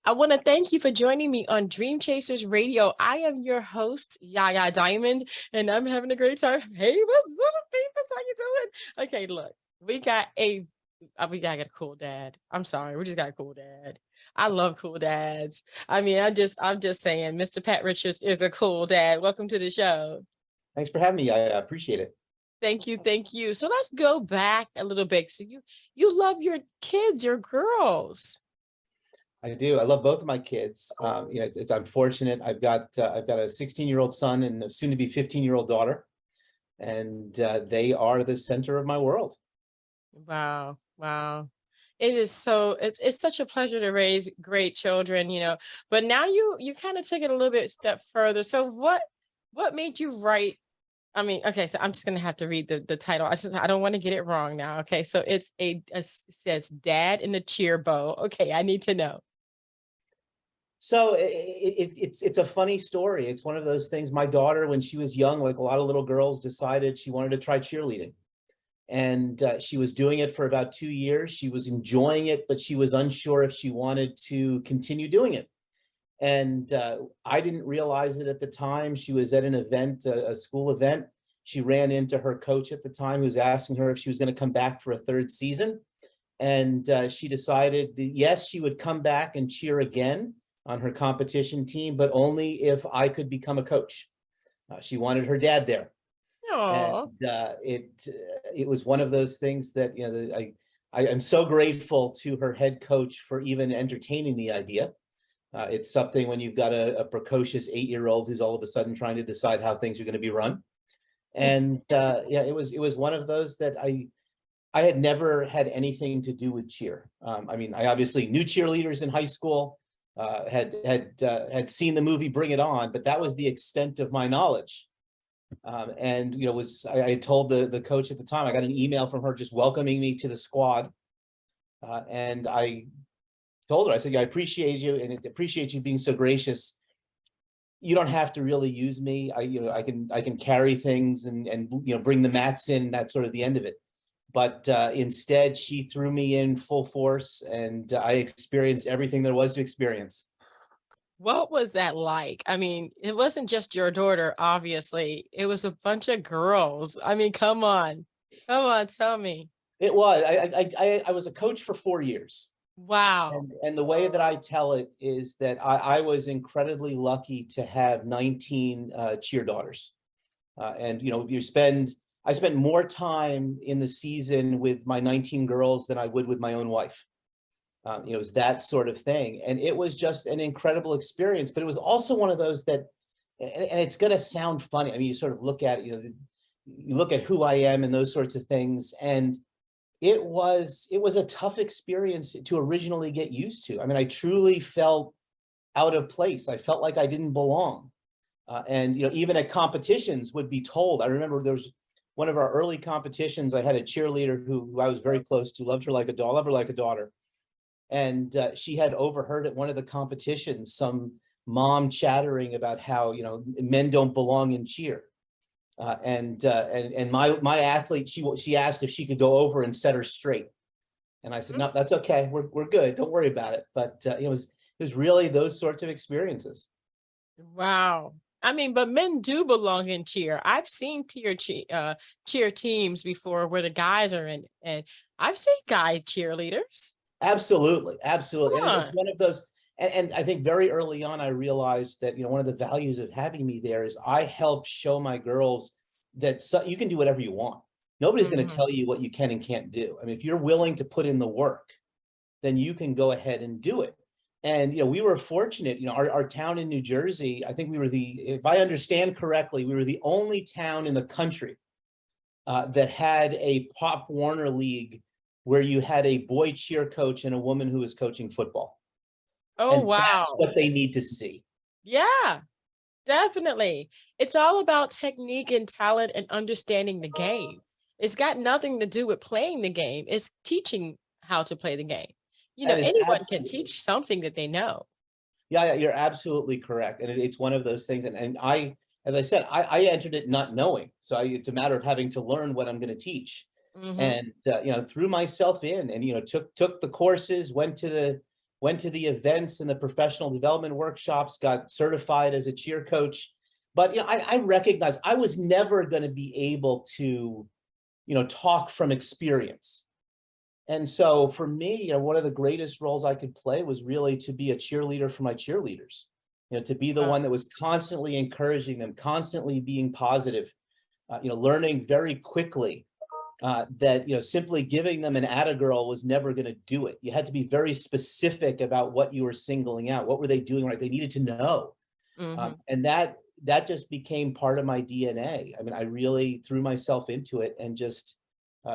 I want to thank you for joining me on Dream Chasers Radio. I am your host, Yaya Diamond, and I'm having a great time. Hey, what's up, people? How you doing? Okay, look, we got a cool dad. I'm sorry, we just got a cool dad. I love cool dads. I mean, I'm just saying, Mr. Pat Richards is a cool dad. Welcome to the show. Thanks for having me. I appreciate it. Thank you, thank you. So let's go back a little bit. So you love your kids, your girls. I do. I love both of my kids. I'm fortunate. I've got a 16-year-old son and a soon to be 15-year-old daughter, and they are the center of my world. Wow, wow. It's such a pleasure to raise great children, But now you kind of took it a little bit step further. So what made you write? I mean, okay, so I'm just gonna have to read the title. I don't want to get it wrong now. Okay, so it says Dad in the Cheer Bow. Okay, I need to know. So it's a funny story. It's one of those things. My daughter, when she was young, like a lot of little girls, decided she wanted to try cheerleading. And she was doing it for about 2 years. She was enjoying it, but she was unsure if she wanted to continue doing it. And I didn't realize it at the time. She was at an event, a school event. She ran into her coach at the time, who was asking her if she was going to come back for a third season. And she decided that, yes, she would come back and cheer again on her competition team, but only if I could become a coach. She wanted her dad there. Aww. And it was one of those things that, I am so grateful to her head coach for even entertaining the idea. It's something when you've got a precocious 8-year-old who's all of a sudden trying to decide how things are going to be run. And it was one of those that I had never had anything to do with cheer. I mean, I obviously knew cheerleaders in high school, had seen the movie Bring It On, but that was the extent of my knowledge. I told the coach at the time, I got an email from her just welcoming me to the squad. And I told her, I said, yeah, I appreciate you and appreciate you being so gracious. You don't have to really use me. I can carry things and bring the mats in. That's sort of the end of it. But instead, she threw me in full force, and I experienced everything there was to experience. What was that like? I mean, it wasn't just your daughter, obviously. It was a bunch of girls. I mean, come on, tell me. It was. I was a coach for 4 years. Wow. And the way that I tell it is that I was incredibly lucky to have 19 cheer daughters. I spent more time in the season with my 19 girls than I would with my own wife. It was that sort of thing. And it was just an incredible experience, but it was also one of those that, and it's going to sound funny. I mean, you sort of look at, you look at who I am and those sorts of things. And it was a tough experience to originally get used to. I mean, I truly felt out of place. I felt like I didn't belong. Even at competitions would be told. I remember there was one of our early competitions. I had a cheerleader who I was very close to, loved her like a doll, loved her like a daughter. And she had overheard at one of the competitions some mom chattering about how, men don't belong in cheer. And my athlete, she asked if she could go over and set her straight. And I said, no, that's okay. We're good. Don't worry about it. But it was really those sorts of experiences. Wow. I mean, but men do belong in cheer. I've seen cheer teams before where the guys are in, and I've seen guy cheerleaders. Absolutely. Absolutely. And it's Huh. one of those, and I think very early on, I realized that, one of the values of having me there is I help show my girls that you can do whatever you want. Nobody's going to tell you what you can and can't do. I mean, if you're willing to put in the work, then you can go ahead and do it. And, we were fortunate, our town in New Jersey, I think if I understand correctly, we were the only town in the country that had a Pop Warner League where you had a boy cheer coach and a woman who was coaching football. Oh, And wow. that's what they need to see. Yeah, definitely. It's all about technique and talent and understanding the game. It's got nothing to do with playing the game. It's teaching how to play the game. That is Anyone can absolutely, teach something that they know. yeah, you're absolutely correct. And it's one of those things. And I, as I said, I entered it not knowing. So it's a matter of having to learn what I'm going to teach. Hmm. And, threw myself in and, took the courses, went to went to the events and the professional development workshops, got certified as a cheer coach. But I recognized I was never going to be able to, talk from experience. And so for me, one of the greatest roles I could play was really to be a cheerleader for my cheerleaders, to be the one that was constantly encouraging them, constantly being positive, learning very quickly that, simply giving them an atta girl was never going to do it. You had to be very specific about what you were singling out. What were they doing right? They needed to know. And that just became part of my DNA. I mean, I really threw myself into it and just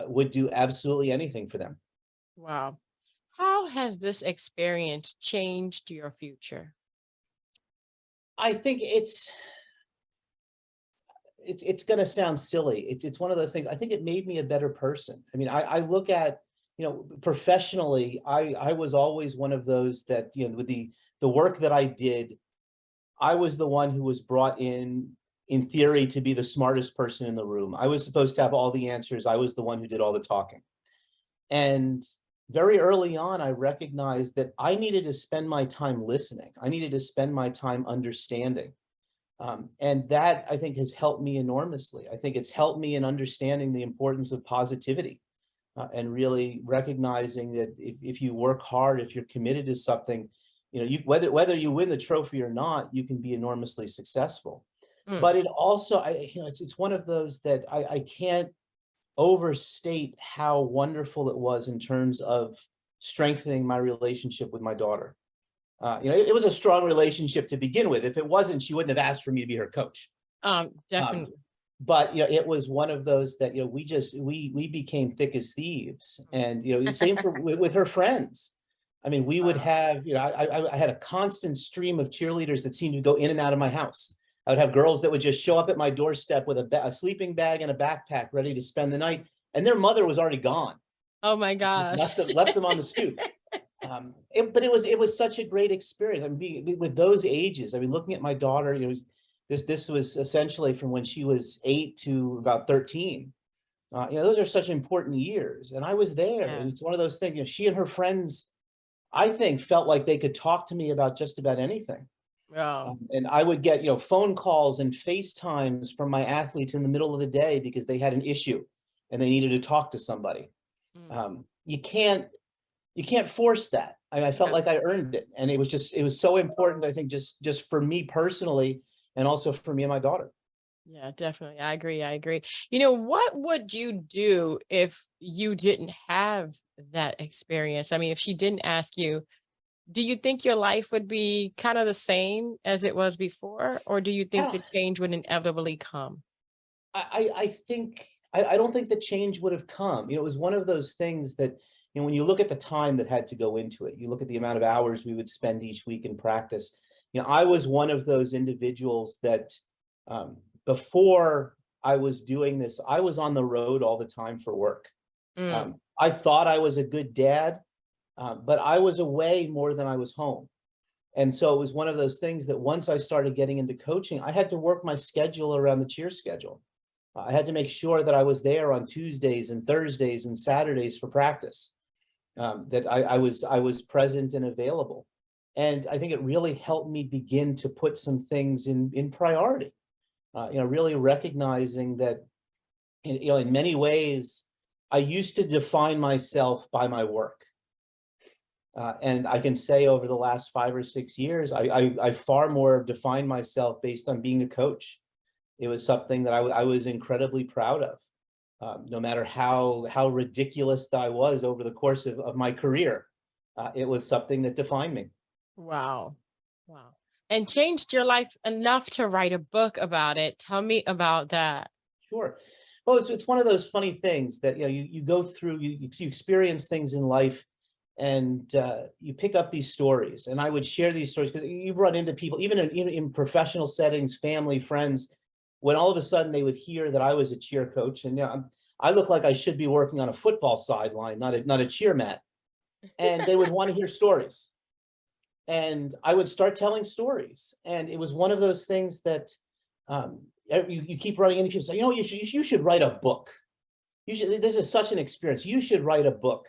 would do absolutely anything for them. Wow. How has this experience changed your future? I think it's going to sound silly. It's one of those things. I think it made me a better person. I mean, I look at, professionally, I was always one of those that, with the work that I did, I was the one who was brought in theory, to be the smartest person in the room. I was supposed to have all the answers. I was the one who did all the talking. And very early on, I recognized that I needed to spend my time listening. I needed to spend my time understanding. And that, I think, has helped me enormously. I think it's helped me in understanding the importance of positivity and really recognizing that if you work hard, if you're committed to something, whether you win the trophy or not, you can be enormously successful. But it also, it's one of those that I can't overstate how wonderful it was in terms of strengthening my relationship with my daughter. It was a strong relationship to begin with. If it wasn't, she wouldn't have asked for me to be her coach. Definitely. But it was one of those that we became thick as thieves, and the same with her friends. I mean, we would have I had a constant stream of cheerleaders that seemed to go in and out of my house. I would have girls that would just show up at my doorstep with a sleeping bag and a backpack, ready to spend the night, and their mother was already gone. Oh my gosh! Left them on the stoop. But it was such a great experience. I mean, with those ages, I mean, looking at my daughter, this was essentially from when she was 8 to about 13. Those are such important years, and I was there. Yeah. It's one of those things. She and her friends, I think, felt like they could talk to me about just about anything. Oh. And I would get, phone calls and FaceTimes from my athletes in the middle of the day because they had an issue and they needed to talk to somebody. You can't force that. I felt like I earned it, and it was so important. I think just for me personally, and also for me and my daughter. Yeah, definitely. I agree. What would you do if you didn't have that experience? I mean, if she didn't ask you, do you think your life would be kind of the same as it was before? Or do you think the change would inevitably come? I think I don't think the change would have come. It was one of those things that, when you look at the time that had to go into it, you look at the amount of hours we would spend each week in practice. I was one of those individuals that before I was doing this, I was on the road all the time for work. I thought I was a good dad, but I was away more than I was home. And so it was one of those things that once I started getting into coaching, I had to work my schedule around the cheer schedule. I had to make sure that I was there on Tuesdays and Thursdays and Saturdays for practice, that I was present and available. And I think it really helped me begin to put some things in priority, really recognizing that, in many ways, I used to define myself by my work. And I can say over the last 5 or 6 years, I far more defined myself based on being a coach. It was something that I was incredibly proud of, no matter how ridiculous I was over the course of my career. It was something that defined me. Wow. Wow. And changed your life enough to write a book about it. Tell me about that. Sure. Well, it's one of those funny things that you go through, you experience things in life, and you pick up these stories. And I would share these stories because you've run into people, even in professional settings, family, friends, when all of a sudden they would hear that I was a cheer coach, and I look like I should be working on a football sideline, not a cheer mat, and they would want to hear stories. And I would start telling stories, and it was one of those things that you keep running into people say, you should write a book. This is such an experience. You should write a book.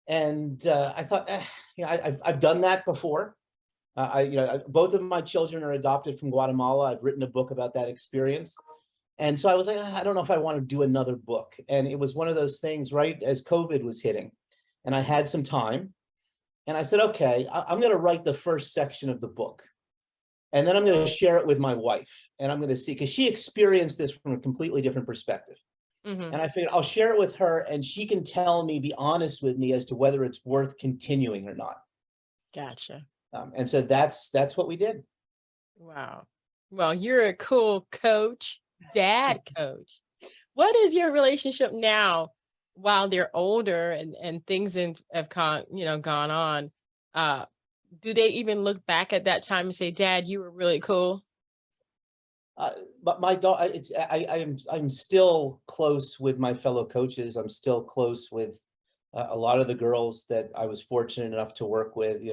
And I thought, I've done that before. Both of my children are adopted from Guatemala. I've written a book about that experience. And so I was like, I don't know if I want to do another book. And it was one of those things right as COVID was hitting, and I had some time. And I said, okay, I'm going to write the first section of the book. And then I'm going to share it with my wife. And I'm going to see, because she experienced this from a completely different perspective. Mm-hmm. And I figured I'll share it with her, and she can tell me, be honest with me as to whether it's worth continuing or not. Gotcha. And so that's what we did. Wow. Well, you're a cool coach, dad coach. What is your relationship now while they're older and things have gone on? Do they even look back at that time and say, Dad, you were really cool? But my daughter, I'm still close with my fellow coaches. I'm still close with a lot of the girls that I was fortunate enough to work with.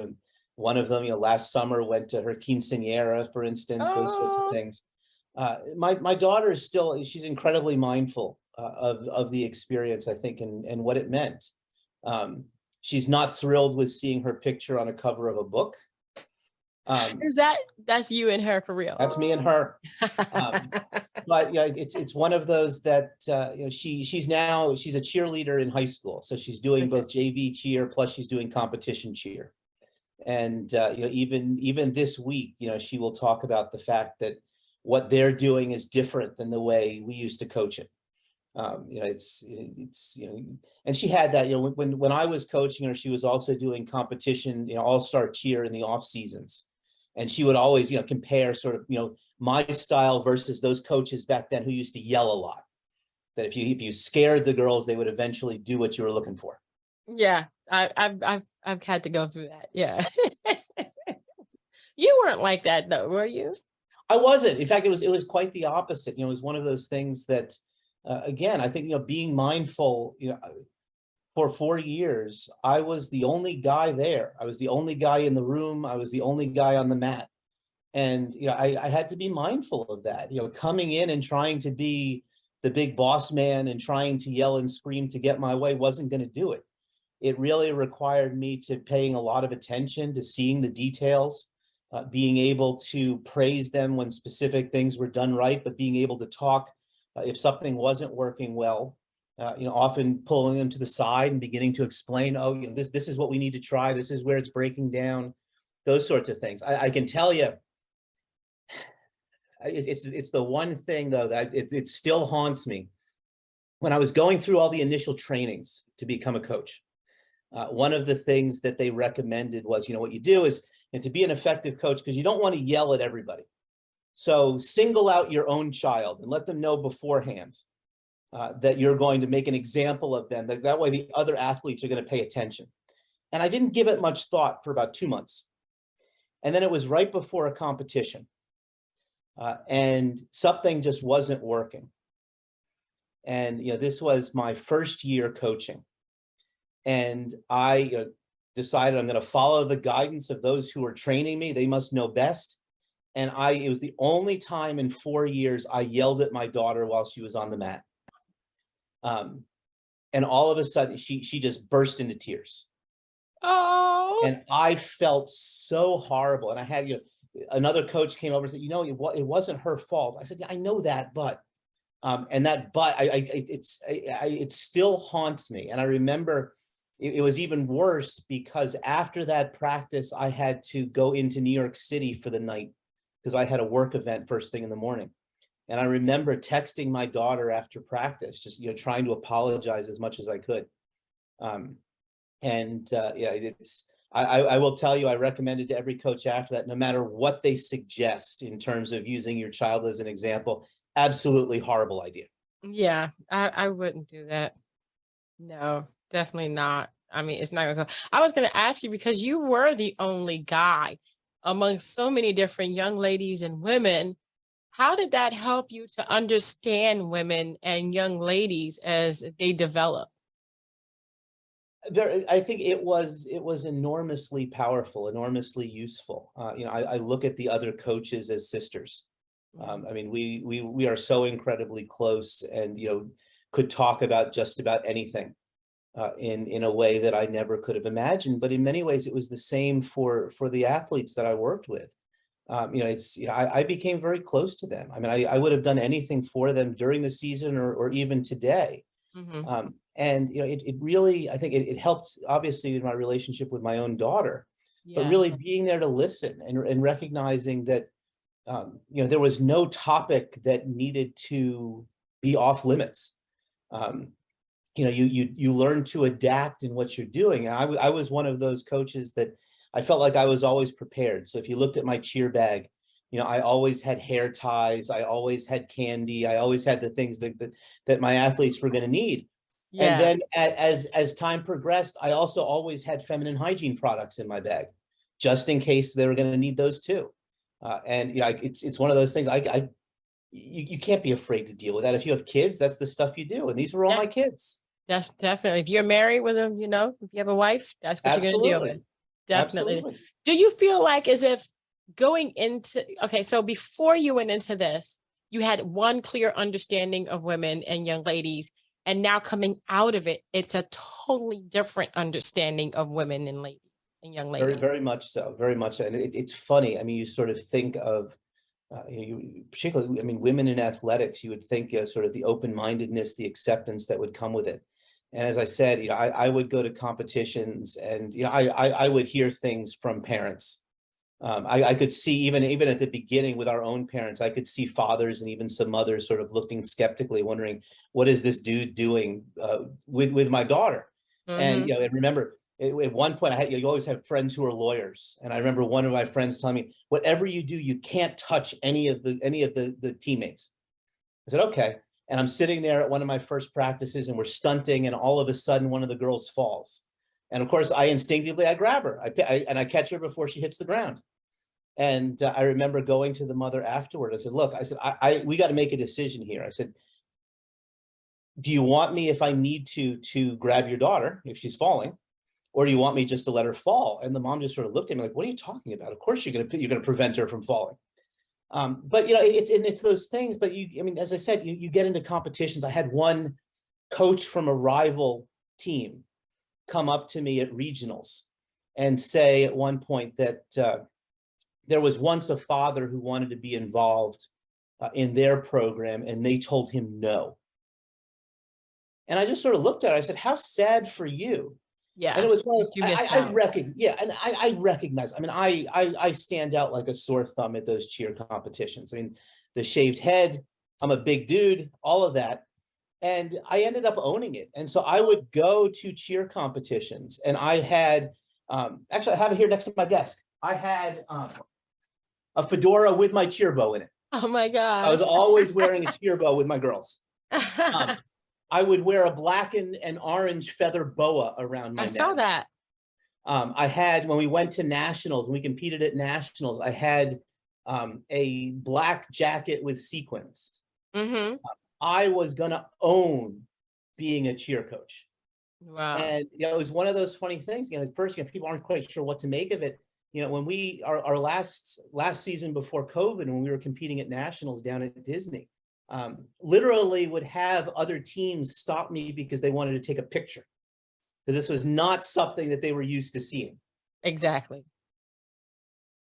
One of them, last summer went to her quinceañera, for instance, those sorts of Oh, things. My daughter is still, she's incredibly mindful of the experience, I think, and what it meant. She's not thrilled with seeing her picture on a cover of a book. that's you and her for real? That's me and her. But it's one of those that she's a cheerleader in high school, so she's doing both JV cheer plus she's doing competition cheer. And even this week, she will talk about the fact that what they're doing is different than the way we used to coach it. And she had that, when I was coaching her, she was also doing competition, all-star cheer in the off seasons. And she would always, compare sort of, my style versus those coaches back then who used to yell a lot. That if you scared the girls, they would eventually do what you were looking for. Yeah, I've had to go through that. Yeah. You weren't like that though, were you? I wasn't. In fact, it was quite the opposite. It was one of those things that, again, I think, being mindful, for 4 years, I was the only guy there. I was the only guy in the room. I was the only guy on the mat. And, I had to be mindful of that, coming in and trying to be the big boss man and trying to yell and scream to get my way wasn't going to do it. It really required me to paying a lot of attention to seeing the details, being able to praise them when specific things were done right, but being able to talk if something wasn't working well, often pulling them to the side and beginning to explain, oh, this is what we need to try. This is where it's breaking down, those sorts of things. I can tell you, it's the one thing though that it still haunts me. When I was going through all the initial trainings to become a coach, one of the things that they recommended was, what you do is, and to be an effective coach, because you don't want to yell at everybody. So single out your own child and let them know beforehand that you're going to make an example of them. That way the other athletes are going to pay attention. And I didn't give it much thought for about 2 months. And then it was right before a competition. And something just wasn't working. And, this was my first year coaching. And I decided I'm going to follow the guidance of those who are training me. They must know best. And it was the only time in 4 years I yelled at my daughter while she was on the mat. And all of a sudden she just burst into tears. Oh, And I felt so horrible. And I had, another coach came over and said, it wasn't her fault. I said, yeah, I know that, but, and that, but it still haunts me. And I remember it was even worse because after that practice, I had to go into New York City for the night because I had a work event first thing in the morning. And I remember texting my daughter after practice, just, trying to apologize as much as I could. I will tell you, I recommend it to every coach after that, no matter what they suggest in terms of using your child as an example, absolutely horrible idea. yeah, I wouldn't do that. No, definitely not. I mean, it's not gonna go. I was gonna ask you because you were the only guy among so many different young ladies and women. How did that help you to understand women and young ladies as they develop? I think it was enormously powerful, enormously useful. I look at the other coaches as sisters. I mean, we are so incredibly close, and could talk about just about anything. in a way that I never could have imagined. But in many ways, it was the same for the athletes that I worked with. I became very close to them. I mean, I would have done anything for them during the season or even today. Mm-hmm. And it really, I think it helped obviously in my relationship with my own daughter, but Yeah. really being there to listen and recognizing that there was no topic that needed to be off limits. You learn to adapt in what you're doing. And I was one of those coaches that I felt like I was always prepared. So if you looked at my cheer bag, I always had hair ties, I always had candy, I always had the things that my athletes were going to need. And Yeah. then as time progressed, I also always had feminine hygiene products in my bag, just in case they were going to need those too. It's one of those things you can't be afraid to deal with that. If you have kids, that's the stuff you do. And these were all Yeah. my kids. That's definitely. If you're married with them, if you have a wife, that's what you're going to deal with. Absolutely. Definitely. Absolutely. Do you feel like as if going into, okay, so before you went into this, you had one clear understanding of women and young ladies, and now coming out of it, it's a totally different understanding of women and ladies and young Very, ladies. very much so. Very much so. And it's funny. I mean, you sort of think of, particularly, I mean, women in athletics, you would think sort of the open-mindedness, the acceptance that would come with it. And as I said, I would go to competitions and, I would hear things from parents. I could see even at the beginning with our own parents, I could see fathers and even some mothers sort of looking skeptically, wondering, what is this dude doing with my daughter? And, Mm-hmm. and remember, at one point, you always have friends who are lawyers. And I remember one of my friends telling me, whatever you do, you can't touch any of the teammates. I said, okay. And I'm sitting there at one of my first practices and we're stunting, and all of a sudden one of the girls falls. And of course, I instinctively, I grab her and I catch her before she hits the ground. And I remember going to the mother afterward. I said, look, I said, we got to make a decision here. I said, do you want me, if I need to grab your daughter if she's falling, or do you want me just to let her fall? And the mom just sort of looked at me like, what are you talking about? Of course you're going to prevent her from falling. But it's those things. But I mean, as I said, you get into competitions. I had one coach from a rival team come up to me at regionals and say at one point that there was once a father who wanted to be involved in their program, and they told him no. And I just sort of looked at her. I said, how sad for you. Yeah. And it was one of those, You missed I out. recognize, yeah, and I recognize. I mean, I stand out like a sore thumb at those cheer competitions. I mean, the shaved head, I'm a big dude, all of that. And I ended up owning it. And so I would go to cheer competitions, and I had, actually, I have it here next to my desk. I had a fedora with my cheer bow in it. Oh my I was gosh. always wearing a cheer bow with my girls. I would wear a black and orange feather boa around my I neck. saw that. I had, when we went to nationals, when we competed at nationals, I had a black jacket with sequins. Mm-hmm. I was gonna own being a cheer coach. Wow. And it was one of those funny things. At first, people aren't quite sure what to make of it. When we our last season before COVID, when we were competing at nationals down at Disney, literally would have other teams stop me because they wanted to take a picture, because this was not something that they were used to seeing. Exactly.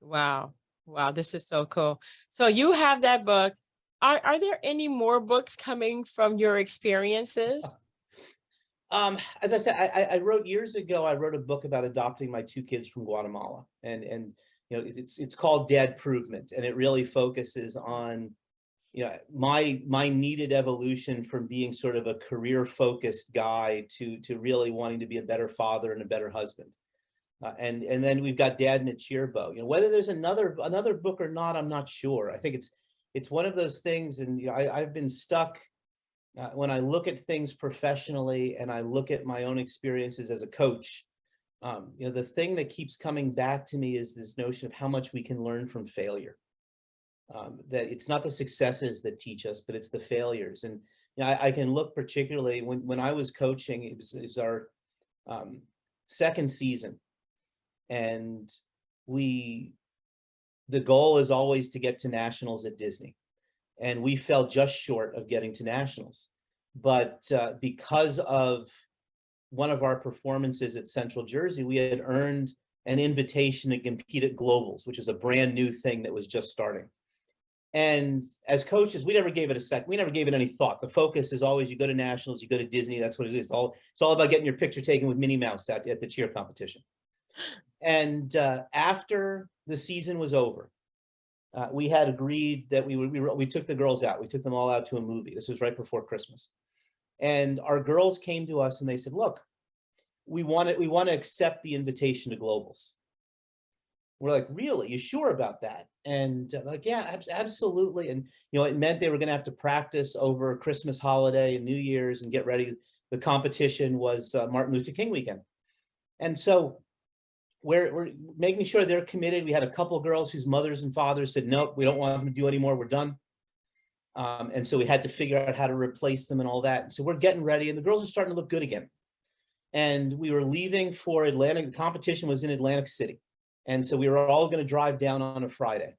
Wow. Wow. This is so cool. So you have that book. Are there any more books coming from your experiences? As I said, I wrote years ago, I wrote a book about adopting my two kids from Guatemala. And it's called Dad Provement. And it really focuses on my needed evolution from being sort of a career focused guy to really wanting to be a better father and a better husband. And then we've got Dad in a cheer bow. Whether there's another book or not, I'm not sure. I think it's one of those things. And I've been stuck when I look at things professionally and I look at my own experiences as a coach. The thing that keeps coming back to me is this notion of how much we can learn from failure. That it's not the successes that teach us, but it's the failures. And I can look particularly when I was coaching, it was our second season, and the goal is always to get to nationals at Disney, and we fell just short of getting to nationals. But because of one of our performances at Central Jersey, we had earned an invitation to compete at Globals, which is a brand new thing that was just starting. And as coaches, we never gave it a second. We never gave it any thought. The focus is always you go to nationals, you go to Disney. That's what it is. It's all about getting your picture taken with Minnie Mouse at the cheer competition. And after the season was over, we had agreed that we took the girls out. We took them all out to a movie. This was right before Christmas. And our girls came to us and they said, look, we want to accept the invitation to Globals. We're like, really? You sure about that? And like, yeah, absolutely. And, it meant they were going to have to practice over Christmas holiday and New Year's and get ready. The competition was Martin Luther King weekend. And so we're making sure they're committed. We had a couple of girls whose mothers and fathers said, nope, we don't want them to do anymore. We're done. And so we had to figure out how to replace them and all that. And so we're getting ready and the girls are starting to look good again. And we were leaving for Atlantic. The competition was in Atlantic City. And so we were all going to drive down on a Friday.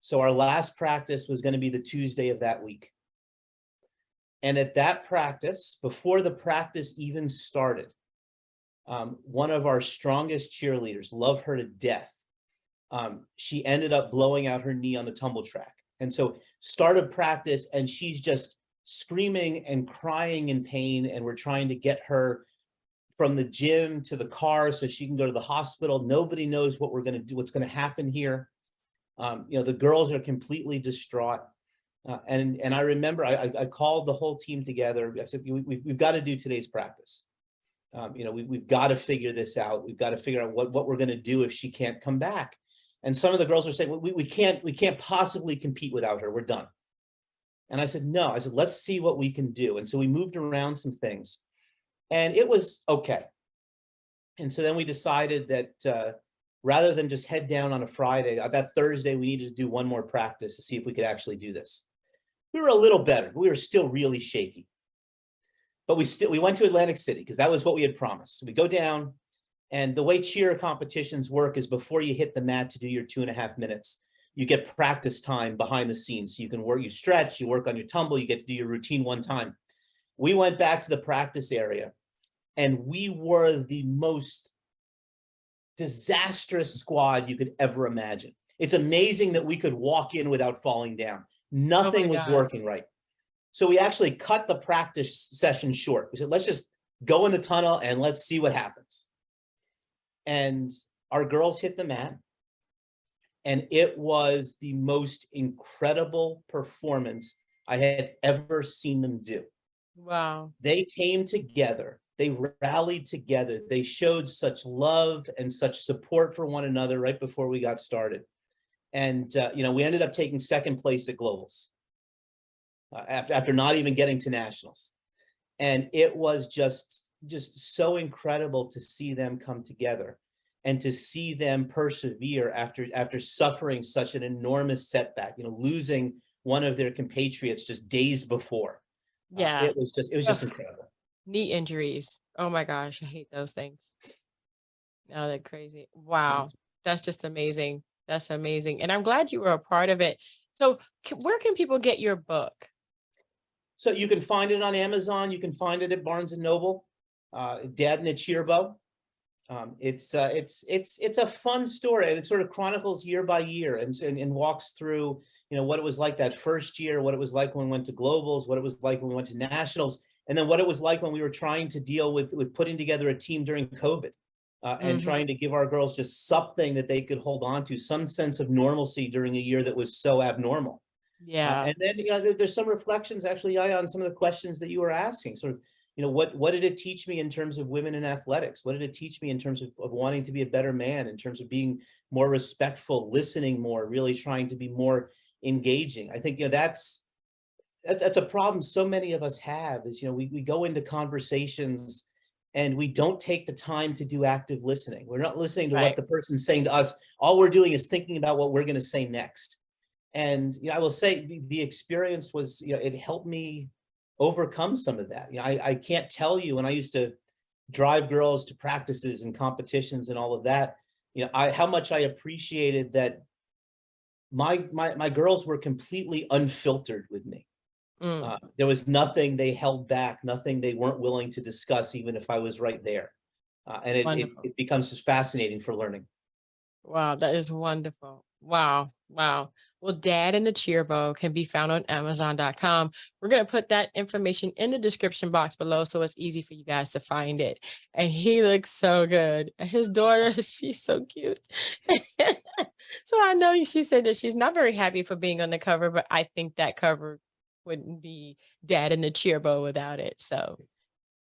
So our last practice was going to be the Tuesday of that week. And at that practice, before the practice even started, one of our strongest cheerleaders, love her to death, she ended up blowing out her knee on the tumble track. And so started practice and she's just screaming and crying in pain. And we're trying to get her from the gym to the car so she can go to the hospital. Nobody knows what we're going to do, what's going to happen here. The girls are completely distraught. And I remember I called the whole team together. I said, we've got to do today's practice. We've got to figure this out. We've got to figure out what we're going to do if she can't come back. And some of the girls were saying, we can't possibly compete without her. We're done. And I said, no, let's see what we can do. And so we moved around some things and it was okay. And so then we decided that rather than just head down on a Friday, that Thursday, we needed to do one more practice to see if we could actually do this. We were a little better, but we were still really shaky. But we went to Atlantic City because that was what we had promised. So we go down, and the way cheer competitions work is before you hit the mat to do your 2.5 minutes, you get practice time behind the scenes. So you can work, you stretch, you work on your tumble, you get to do your routine one time. We went back to the practice area, and we were the most disastrous squad you could ever imagine. It's amazing that we could walk in without falling down. Nothing was working right. So we actually cut the practice session short. We said, let's just go in the tunnel and let's see what happens. And our girls hit the mat. And it was the most incredible performance I had ever seen them do. Wow. They came together. They rallied together. They showed such love and such support for one another right before we got started. And, we ended up taking second place at Globals after not even getting to nationals. And it was just so incredible to see them come together and to see them persevere after suffering such an enormous setback, losing one of their compatriots just days before. Yeah. It was just incredible. Knee injuries. Oh my gosh, I hate those things. Oh, they're crazy. Wow. That's just amazing. That's amazing. And I'm glad you were a part of it. So where can people get your book? So you can find it on Amazon. You can find it at Barnes and Noble. Dad in a Cheerbo. It's a fun story, and it sort of chronicles year by year and walks through, what it was like that first year, what it was like when we went to Globals, what it was like when we went to nationals, and then what it was like when we were trying to deal with putting together a team during COVID and trying to give our girls just something that they could hold on to, some sense of normalcy during a year that was so abnormal. Yeah. And then, there's some reflections actually, Yaya, on some of the questions that you were asking, sort of, what did it teach me in terms of women in athletics? What did it teach me in terms of wanting to be a better man, in terms of being more respectful, listening more, really trying to be more engaging? I think, that's a problem so many of us have is, we go into conversations and we don't take the time to do active listening. We're not listening to what the person's saying to us. All we're doing is thinking about what we're going to say next. And, I will say the experience was, it helped me overcome some of that. I can't tell you, when I used to drive girls to practices and competitions and all of that, how much I appreciated that my girls were completely unfiltered with me. There was nothing they held back, nothing they weren't willing to discuss, even if I was right there. And it becomes just fascinating for learning. Wow, that is wonderful. Wow. Wow. Well, Dad in the Cheer Bowl can be found on Amazon.com. We're going to put that information in the description box below so it's easy for you guys to find it. And he looks so good. And his daughter, she's so cute. So I know she said that she's not very happy for being on the cover, but I think that cover wouldn't be Dad in the Cheer Bowl without it. So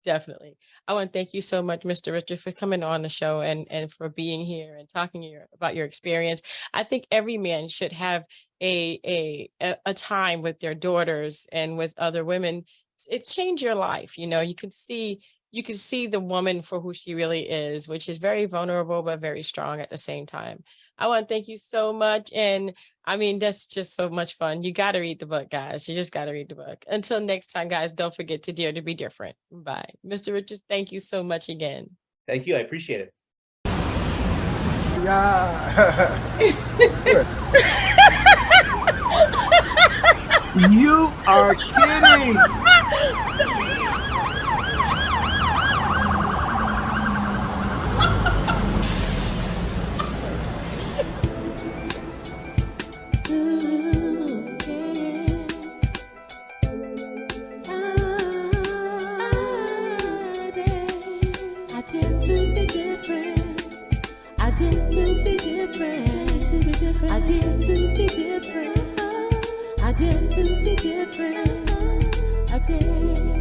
definitely. I want to thank you so much, Mr. Richard, for coming on the show and for being here and talking about your experience. I think every man should have a time with their daughters and with other women. It changed your life. You know, you can see the woman for who she really is, which is very vulnerable but very strong at the same time. I want to thank you so much. And I mean, that's just so much fun. You got to read the book, guys. You just got to read the book. Until next time, guys, don't forget to dare to be different. Bye. Mr. Richards, thank you so much again. Thank you. I appreciate it. Yeah. You are kidding. I did to be different. I did.